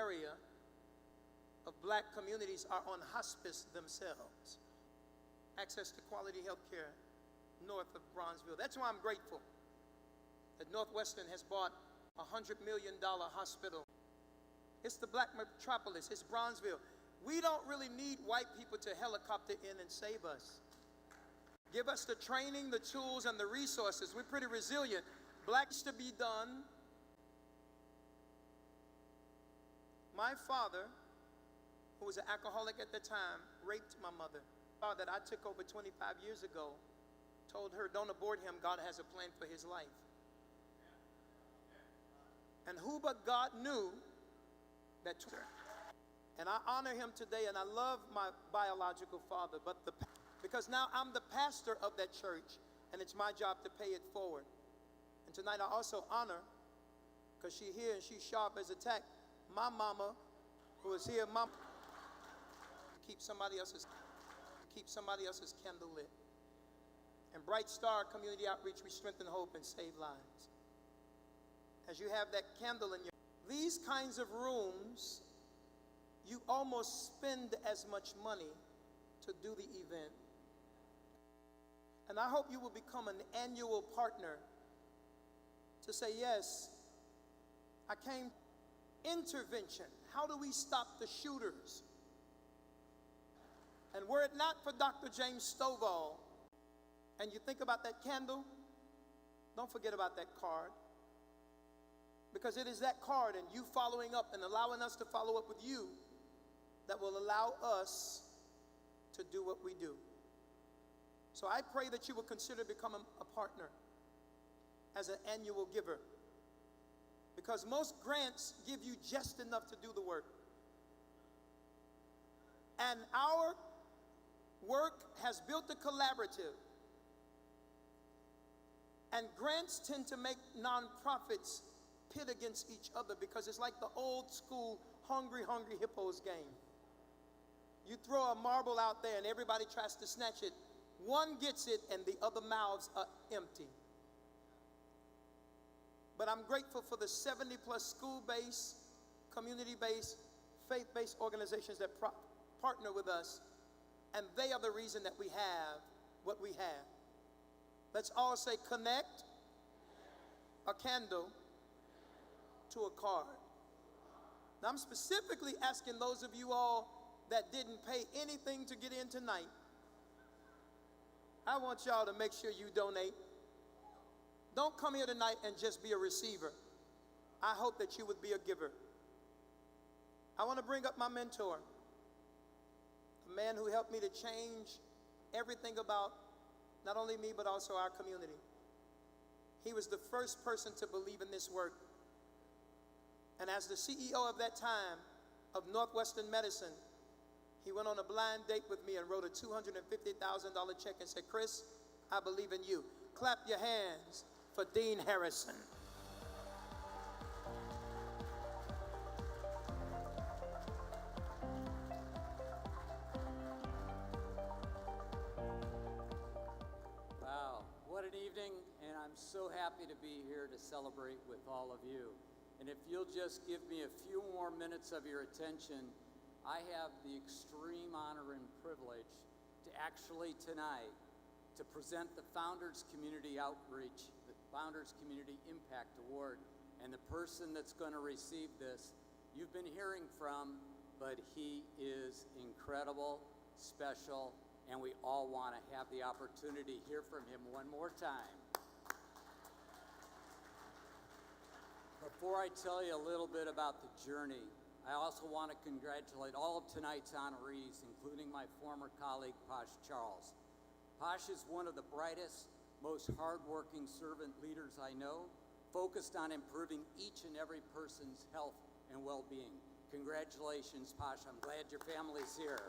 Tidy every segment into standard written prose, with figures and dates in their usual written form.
area of black communities are on hospice themselves. Access to quality health care north of Bronzeville. That's why I'm grateful that Northwestern has bought a $100 million hospital. It's the black metropolis, it's Bronzeville. We don't really need white people to helicopter in and save us. Give us the training, the tools, and the resources. We're pretty resilient. Blacks to be done. My father, who was an alcoholic at the time, raped my mother. That I took over 25 years ago, told her, don't abort him, God has a plan for his life. And who but God knew that. And I honor him today, and I love my biological father, because now I'm the pastor of that church, and it's my job to pay it forward. And tonight I also honor, because she's here and she's sharp as a tack, my mama, who is here, keep somebody else's candle lit. And Bright Star Community Outreach, we strengthen hope and save lives. As you have that candle in these kinds of rooms, you almost spend as much money to do the event. And I hope you will become an annual partner to say, yes, I came. Intervention. How do we stop the shooters? And were it not for Dr. James Stovall, and you think about that candle, don't forget about that card. Because it is that card and you following up and allowing us to follow up with you that will allow us to do what we do. So I pray that you will consider becoming a partner as an annual giver. Because most grants give you just enough to do the work. And our work has built a collaborative. And grants tend to make nonprofits pit against each other because it's like the old school hungry hippos game. You throw a marble out there and everybody tries to snatch it. One gets it and the other mouths are empty. But I'm grateful for the 70 plus school-based, community-based, faith-based organizations that partner with us. And they are the reason that we have what we have. Let's all say connect a candle to a card. Now I'm specifically asking those of you all that didn't pay anything to get in tonight. I want y'all to make sure you donate. Don't come here tonight and just be a receiver. I hope that you would be a giver. I want to bring up my mentor, a man who helped me to change everything about not only me, but also our community. He was the first person to believe in this work. And as the CEO of that time of Northwestern Medicine, he went on a blind date with me and wrote a $250,000 check and said, Chris, I believe in you. Clap your hands for Dean Harrison. Wow, what an evening, and I'm so happy to be here to celebrate with all of you. And if you'll just give me a few more minutes of your attention, I have the extreme honor and privilege to actually tonight to present the Founders Community Outreach, the Founders Community Impact Award. And the person that's going to receive this, you've been hearing from, but he is incredible, special, and we all want to have the opportunity to hear from him one more time. Before I tell you a little bit about the journey, I also want to congratulate all of tonight's honorees, including my former colleague, Posh Charles. Posh is one of the brightest, most hardworking servant leaders I know, focused on improving each and every person's health and well-being. Congratulations, Posh. I'm glad your family's here.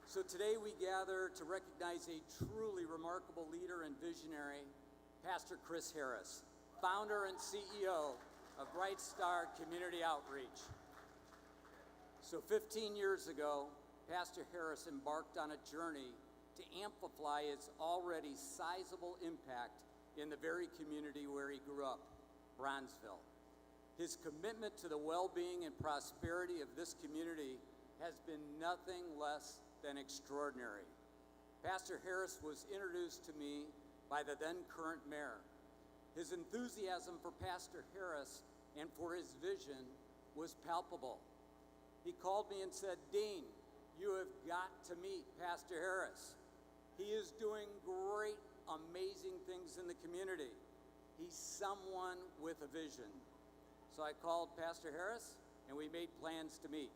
So today we gather to recognize a truly remarkable leader and visionary, Pastor Chris Harris, founder and CEO of Bright Star Community Outreach. So 15 years ago, Pastor Harris embarked on a journey to amplify his already sizable impact in the very community where he grew up. Bronzeville. His commitment to the well-being and prosperity of this community has been nothing less than extraordinary. Pastor Harris was introduced to me by the then current mayor. His enthusiasm for Pastor Harris and for his vision was palpable. He called me and said, "Dean, you have got to meet Pastor Harris. He is doing great, amazing things in the community. He's someone with a vision." So I called Pastor Harris and we made plans to meet.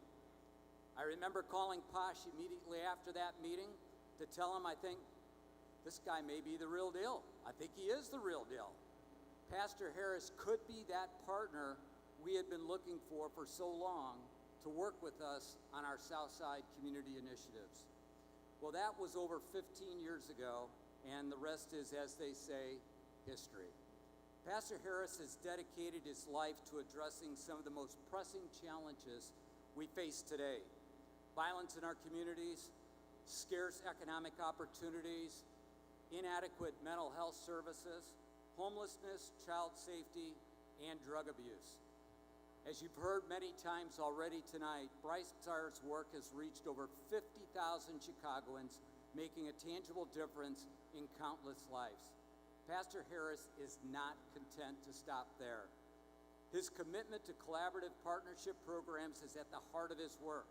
I remember calling Posh immediately after that meeting to tell him I think this guy may be the real deal. I think he is the real deal. Pastor Harris could be that partner we had been looking for so long to work with us on our Southside community initiatives. Well, that was over 15 years ago, and the rest is, as they say, history. Pastor Harris has dedicated his life to addressing some of the most pressing challenges we face today. Violence in our communities, scarce economic opportunities, inadequate mental health services, homelessness, child safety, and drug abuse. As you've heard many times already tonight, Bsco'S work has reached over 50,000 Chicagoans, making a tangible difference in countless lives. Pastor Harris is not content to stop there. His commitment to collaborative partnership programs is at the heart of his work.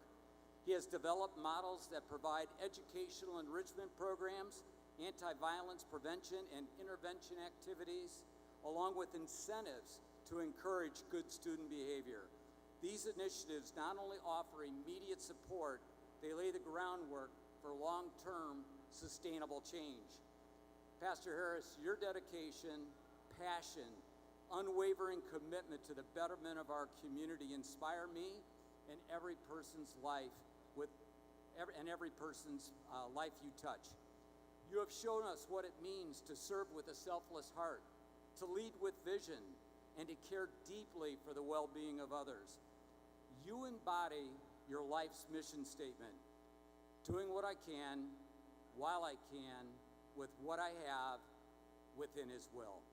He has developed models that provide educational enrichment programs, anti-violence prevention and intervention activities, along with incentives to encourage good student behavior. These initiatives not only offer immediate support, they lay the groundwork for long-term sustainable change. Pastor Harris, your dedication, passion, unwavering commitment to the betterment of our community inspire me and every person's life every person's life you touch. You have shown us what it means to serve with a selfless heart, to lead with vision, and to care deeply for the well-being of others. You embody your life's mission statement, doing what I can, while I can, with what I have, within His will.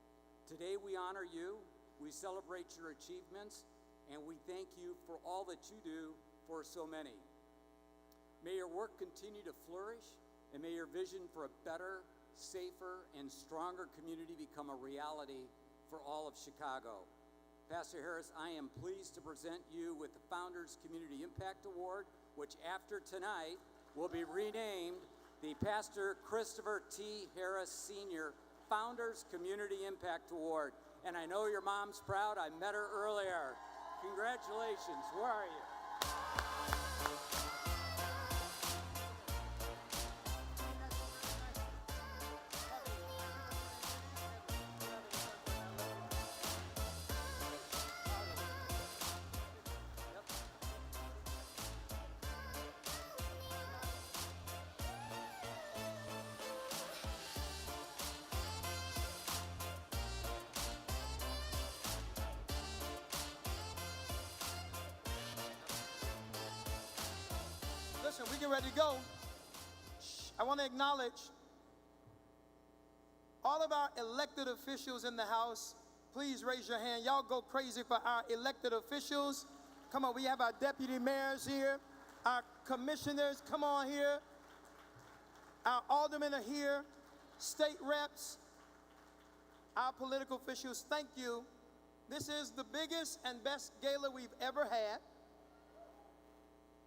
Today we honor you, we celebrate your achievements, and we thank you for all that you do for so many. May your work continue to flourish, and may your vision for a better, safer, and stronger community become a reality for all of Chicago. Pastor Harris, I am pleased to present you with the Founders Community Impact Award, which after tonight will be renamed the Pastor Christopher T. Harris Sr. Founders Community Impact Award. And I know your mom's proud. I met her earlier. Congratulations. Where are you? Listen, we get ready to go. I want to acknowledge all of our elected officials in the house. Please raise your hand. Y'all go crazy for our elected officials. Come on, we have our deputy mayors here, our commissioners, come on here. Our aldermen are here, state reps, our political officials. Thank you. This is the biggest and best gala we've ever had.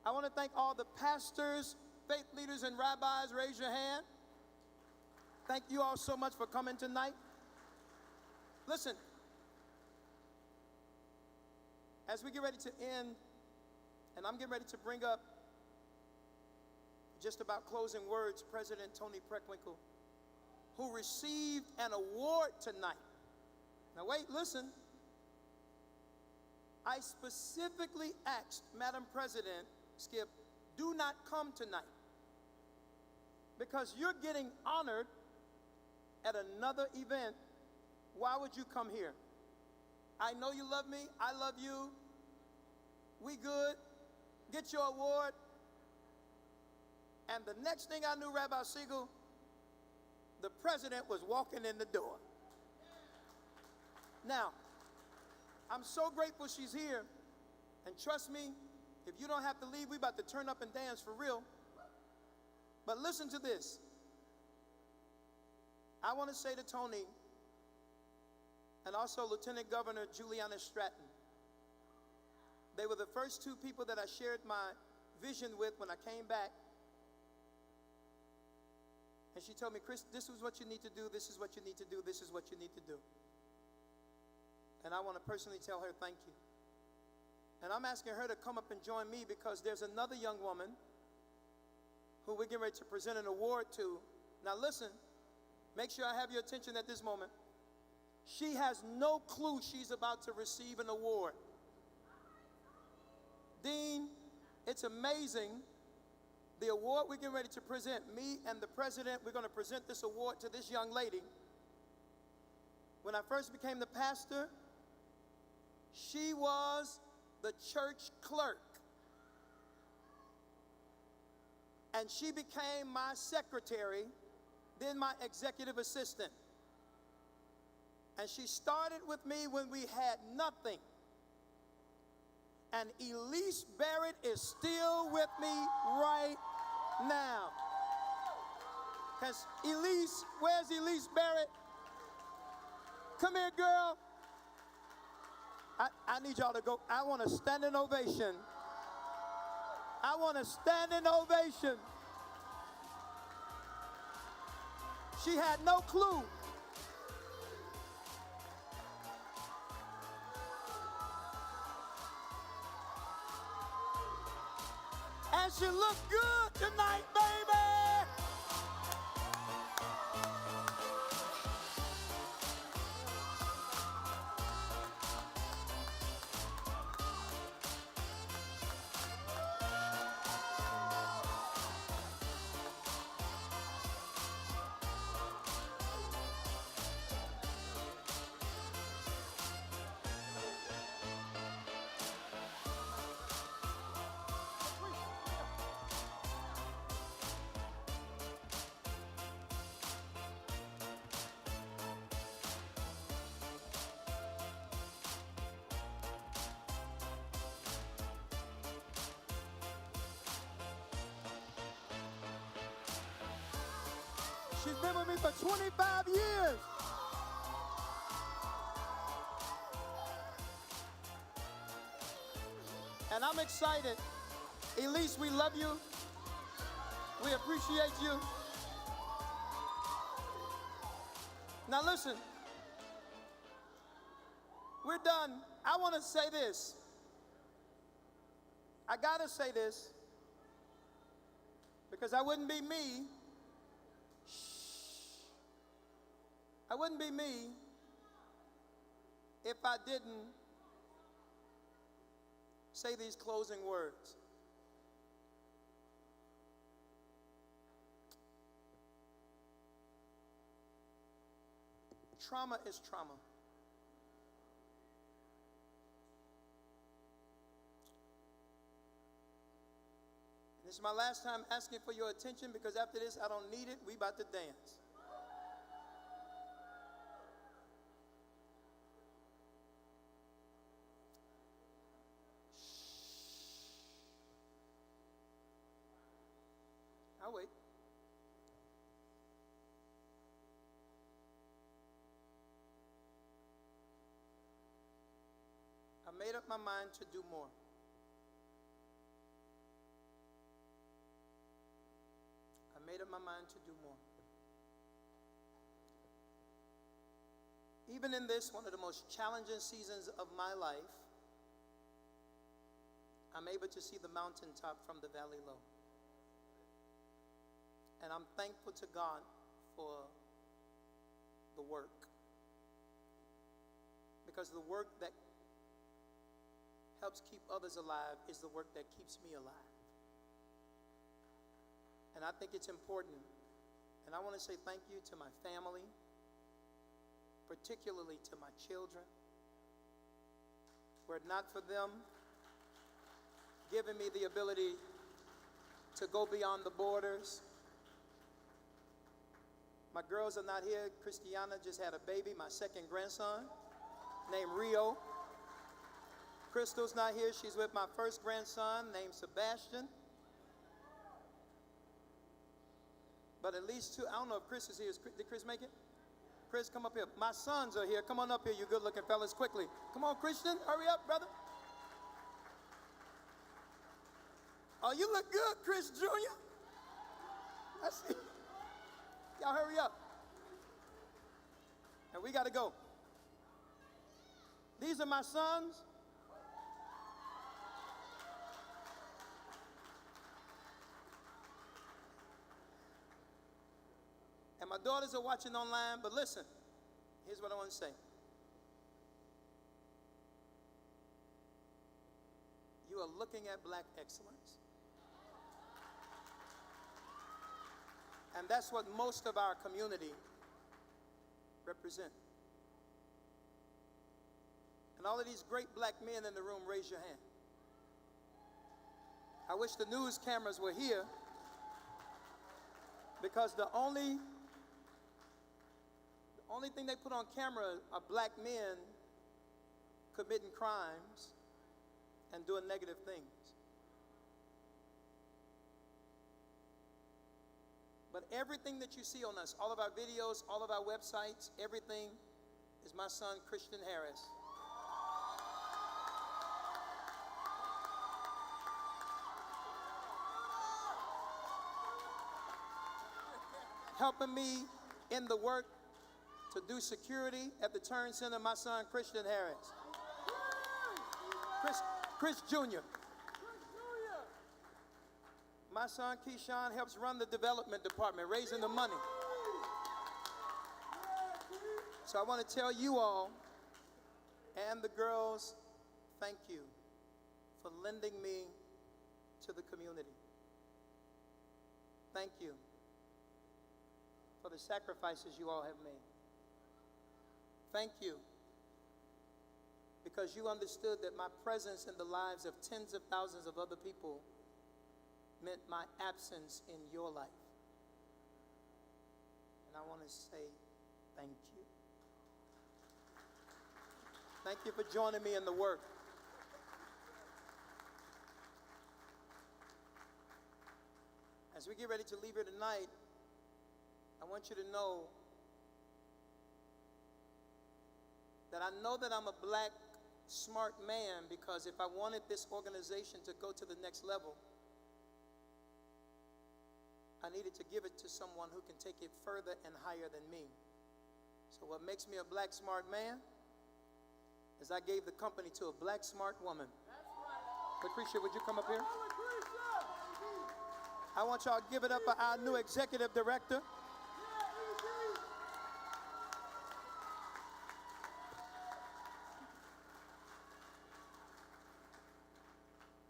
I want to thank all the pastors, faith leaders, and rabbis. Raise your hand. Thank you all so much for coming tonight. Listen, as we get ready to end, and I'm getting ready to bring up just about closing words, President Tony Preckwinkle, who received an award tonight. Now wait, listen. I specifically asked Madam President, Skip, do not come tonight because you're getting honored at another event. Why would you come here? I know you love me. I love you. We good. Get your award. And the next thing I knew, Rabbi Siegel, the president was walking in the door. Now, I'm so grateful she's here. And trust me, if you don't have to leave, we about to turn up and dance for real. But listen to this. I want to say to Tony and also Lieutenant Governor Juliana Stratton, they were the first two people that I shared my vision with when I came back. And she told me, Chris, this is what you need to do, this is what you need to do, this is what you need to do. And I want to personally tell her thank you. And I'm asking her to come up and join me because there's another young woman who we're getting ready to present an award to. Now listen, make sure I have your attention at this moment. She has no clue she's about to receive an award. Dean, it's amazing. The award we're getting ready to present, me and the president, we're going to present this award to this young lady. When I first became the pastor, she was the church clerk. And she became my secretary, then my executive assistant. And she started with me when we had nothing. And Elise Barrett is still with me right now. Because Elise, where's Elise Barrett? Come here, girl. I need y'all to go. I want a standing ovation. I want a standing ovation. She had no clue. And she looked good tonight, baby. She's been with me for 25 years. And I'm excited. Elise, we love you. We appreciate you. Now listen, we're done. I want to say this. I got to say this because I wouldn't be me. I wouldn't be me if I didn't say these closing words. Trauma is trauma. This is my last time asking for your attention because after this I don't need it. We about to dance. I'll wait. I made up my mind to do more. I made up my mind to do more. Even in this, one of the most challenging seasons of my life, I'm able to see the mountaintop from the valley low. And I'm thankful to God for the work. Because the work that helps keep others alive is the work that keeps me alive. And I think it's important. And I want to say thank you to my family, particularly to my children. Were it not for them giving me the ability to go beyond the borders. My girls are not here. Christiana just had a baby, my second grandson, named Rio. Crystal's not here. She's with my first grandson named Sebastian. But at least two, I don't know if Chris is here. Did Chris make it? Chris, come up here. My sons are here. Come on up here, you good-looking fellas, quickly. Come on, Christian, hurry up, brother. Oh, you look good, Chris Jr. I see. Y'all hurry up. And we got to go. These are my sons. And my daughters are watching online, but listen, here's what I want to say. You are looking at black excellence. And that's what most of our community represent. And all of these great black men in the room, raise your hand. I wish the news cameras were here, because the only thing they put on camera are black men committing crimes and doing negative things. But everything that you see on us, all of our videos, all of our websites, everything is my son, Christian Harris. Helping me in the work to do security at the Turn Center, my son, Christian Harris. Chris Jr. My son, Keyshawn, helps run the development department, raising the money. So I want to tell you all and the girls, thank you for lending me to the community. Thank you for the sacrifices you all have made. Thank you because you understood that my presence in the lives of tens of thousands of other people meant my absence in your life. And I want to say thank you. Thank you for joining me in the work. As we get ready to leave here tonight, I want you to know that I know that I'm a black, smart man, because if I wanted this organization to go to the next level, I needed to give it to someone who can take it further and higher than me. So what makes me a black, smart man is I gave the company to a black, smart woman. Lucretia, would you come up here? I want y'all to give it up for our new executive director.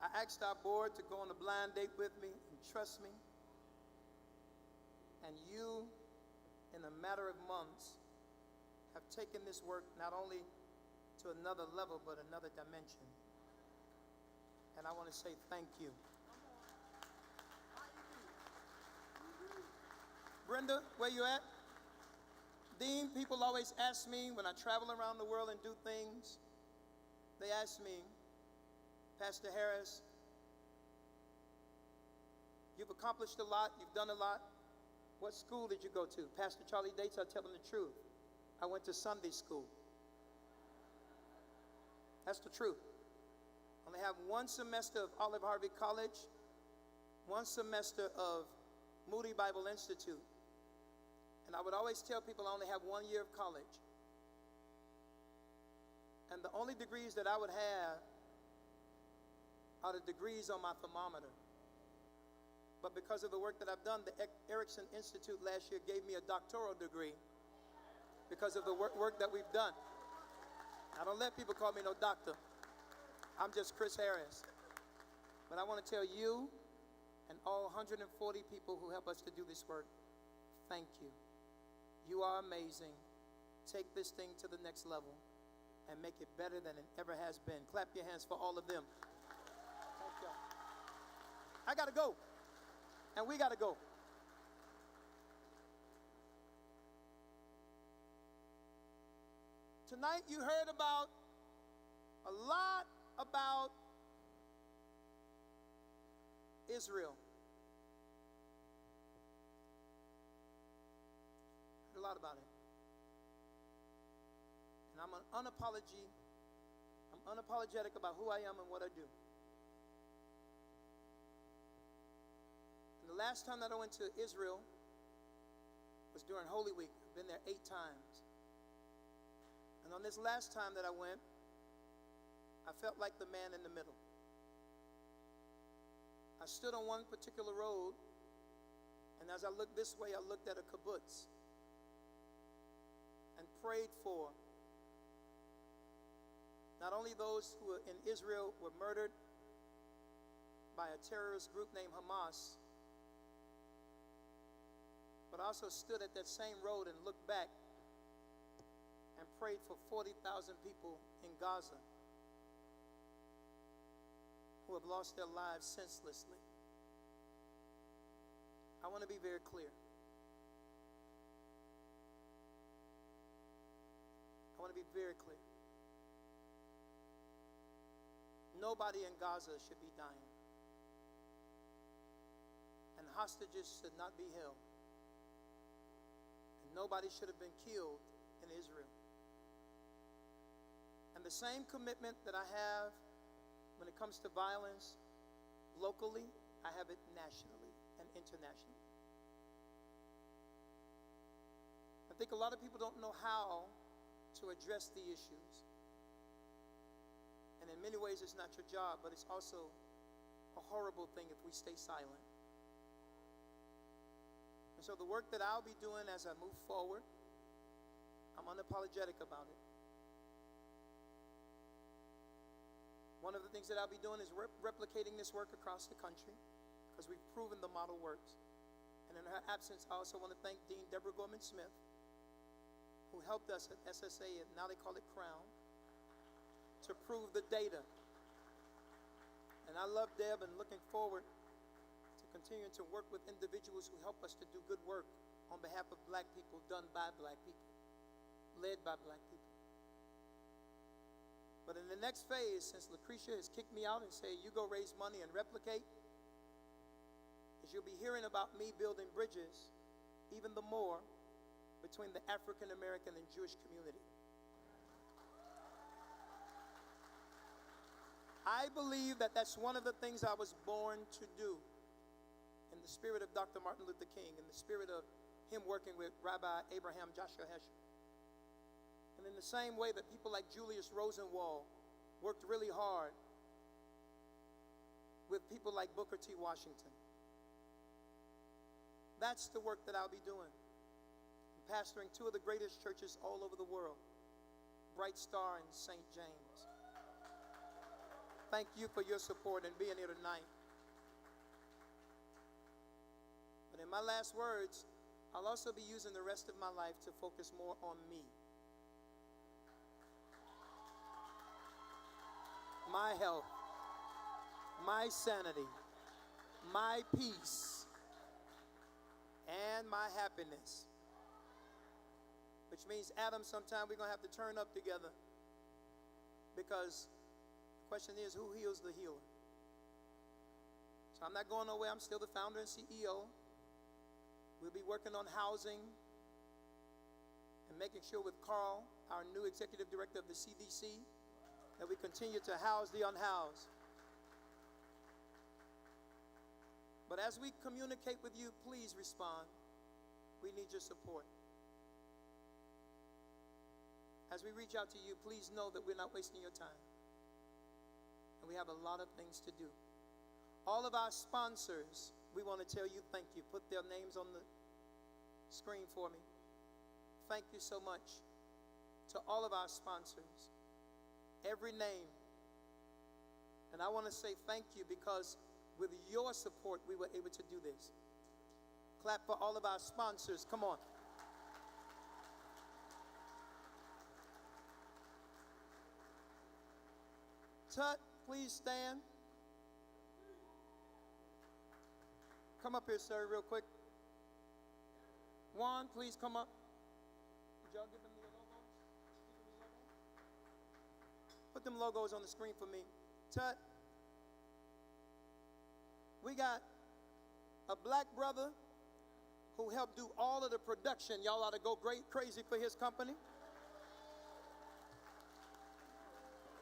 I asked our board to go on a blind date with me, and trust me. And you, in a matter of months, have taken this work not only to another level, but another dimension. And I want to say thank you. Brenda, where you at? Dean, people always ask me when I travel around the world and do things, they ask me, Pastor Harris, you've accomplished a lot, you've done a lot. What school did you go to? Pastor Charlie Dates, I tell him the truth. I went to Sunday school. That's the truth. I only have one semester of Olive Harvey College, one semester of Moody Bible Institute. And I would always tell people I only have 1 year of college. And the only degrees that I would have are the degrees on my thermometer. But because of the work that I've done, the Erickson Institute last year gave me a doctoral degree because of the work that we've done. I don't let people call me no doctor. I'm just Chris Harris. But I want to tell you and all 140 people who help us to do this work, thank you. You are amazing. Take this thing to the next level and make it better than it ever has been. Clap your hands for all of them. Thank you. I got to go. And we got to go. Tonight you heard about a lot about Israel. Heard a lot about it. And I'm unapologetic about who I am and what I do. And the last time that I went to Israel was during Holy Week. I've been there 8 times. And on this last time that I went, I felt like the man in the middle. I stood on one particular road, and as I looked this way, I looked at a kibbutz and prayed for not only those who were in Israel were murdered by a terrorist group named Hamas, but I also stood at that same road and looked back and prayed for 40,000 people in Gaza who have lost their lives senselessly. I want to be very clear. I want to be very clear. Nobody in Gaza should be dying. And hostages should not be held. And nobody should have been killed in Israel. And the same commitment that I have when it comes to violence locally, I have it nationally and internationally. I think a lot of people don't know how to address the issues. And in many ways, it's not your job, but it's also a horrible thing if we stay silent. And so the work that I'll be doing as I move forward, I'm unapologetic about it. One of the things that I'll be doing is replicating this work across the country, because we've proven the model works. And in her absence, I also want to thank Dean Deborah Gorman-Smith, who helped us at SSA, and now they call it Crown, to prove the data. And I love Deb and looking forward to continuing to work with individuals who help us to do good work on behalf of black people, done by black people, led by black people. But in the next phase, since Lucretia has kicked me out and said, you go raise money and replicate, is you'll be hearing about me building bridges, even the more, between the African American and Jewish community. I believe that that's one of the things I was born to do, in the spirit of Dr. Martin Luther King, in the spirit of him working with Rabbi Abraham Joshua Heschel. And in the same way that people like Julius Rosenwald worked really hard with people like Booker T. Washington. That's the work that I'll be doing. I'm pastoring 2 of the greatest churches all over the world, Bright Star and St. James. Thank you for your support and being here tonight. But in my last words, I'll also be using the rest of my life to focus more on me. My health, my sanity, my peace, and my happiness. Which means, Adam, sometime we're going to have to turn up together, because the question is, who heals the healer? So I'm not going nowhere. I'm still the founder and CEO. We'll be working on housing and making sure with Carl, our new executive director of the CDC, that we continue to house the unhoused. But as we communicate with you, please respond. We need your support. As we reach out to you, please know that we're not wasting your time. And we have a lot of things to do. All of our sponsors, we want to tell you thank you. Put their names on the screen for me. Thank you so much to all of our sponsors. Every name. And I want to say thank you, because with your support, we were able to do this. Clap for all of our sponsors. Come on. Tut, please stand. Come up here, sir, real quick. Juan, please come up. Did y'all give them your logos? Put them logos on the screen for me. Tut. We got a black brother who helped do all of the production. Y'all ought to go crazy for his company.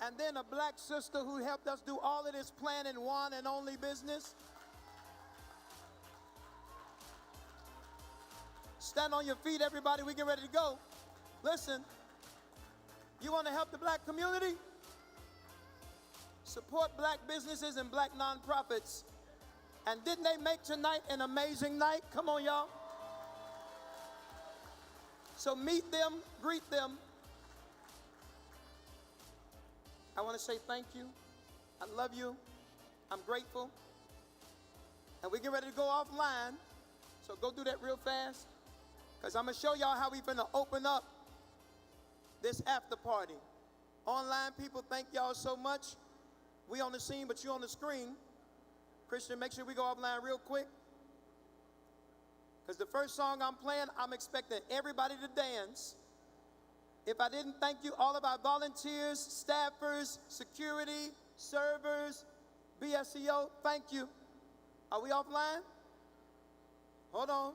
And then a black sister who helped us do all of this plan in one and only business. Stand on your feet, everybody. We get ready to go. Listen, you want to help the black community? Support black businesses and black nonprofits. And didn't they make tonight an amazing night? Come on, y'all. So meet them, greet them. I want to say thank you. I love you. I'm grateful. And we get ready to go offline. So go do that real fast. Because I'm going to show y'all how we're going to open up this after party. Online people, thank y'all so much. We on the scene, but you on the screen. Christian, make sure we go offline real quick. Because the first song I'm playing, I'm expecting everybody to dance. If I didn't thank you, all of our volunteers, staffers, security, servers, BSEO, thank you. Are we offline? Hold on.